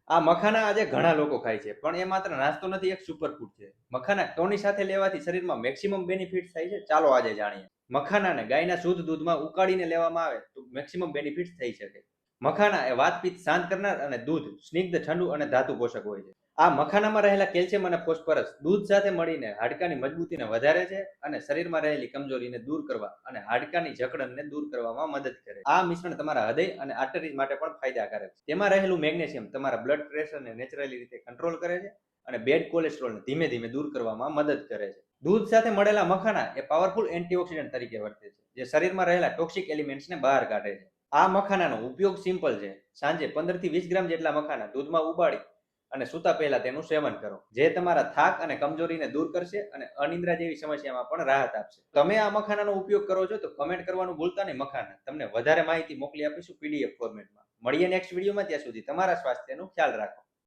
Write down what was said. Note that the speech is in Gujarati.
આ મખાના આજે ઘણા લોકો ખાય છે, પણ એ માત્ર નાસ્તો નથી, એક સુપરફૂડ છે. મખાના ટોની સાથે લેવાથી શરીરમાં મેક્સિમમ બેનિફિટ થાય છે. ચાલો આજે જાણીએ. મખાનાને ગાયના શુદ્ધ દૂધમાં ઉકાળીને લેવામાં આવે તો મેક્સિમમ બેનિફિટ થઈ શકે. મખાના એ વાતપિત્ત શાંત કરનાર અને દૂધ સ્નિગ્ધ, ઠંડુ અને ધાતુ પોષક હોય છે. આ મખાનામાં રહેલા કેલ્શિયમ અને ફોસ્ફરસ દૂધ સાથે મળીને હાડકાની મજબૂતીને વધારે છે અને શરીરમાં રહેલી કમજોરીને દૂર કરવા અને હાડકાની જકડનને દૂર કરવામાં મદદ કરે છે. આ મિશ્રણ તમારા હૃદય અને આર્ટરીઝ માટે પણ ફાયદાકારક છે. તેમાં રહેલું મેગ્નેશિયમ તમારા બ્લડ પ્રેશરને નેચરલી રીતે કંટ્રોલ કરે છે અને બેડ કોલેસ્ટ્રોલને ધીમે ધીમે દૂર કરવામાં મદદ કરે છે. દૂધ સાથે મળેલા મખાના એ પાવરફુલ એન્ટીઓક્સિડન્ટ તરીકે વર્તે છે, જે શરીરમાં રહેલા ટોક્સિક એલિમેન્ટ્સને બહાર કાઢે છે. આ મખાનાનો ઉપયોગ સિમ્પલ છે. સાંજે 15 થી 20 ગ્રામ જેટલા મખાના દૂધમાં ઉબાળી અને સૂતા પહેલા તેનું સેવન કરો, જે તમારા થાક અને કમજોરીને દૂર કરશે અને અનિદ્રા જેવી સમસ્યામાં પણ રાહત આપશે. તમે આ મખાનાનો ઉપયોગ કરો છો તો કમેન્ટ કરવાનું ભૂલતા નહીં. મખાના તમને વધારે માહિતી મોકલી આપીશું PDF ફોર્મેટમાં. મળીએ નેક્સ્ટ વિડીયોમાં. ત્યાં સુધી તમારા સ્વાસ્થ્યનું ખ્યાલ રાખો.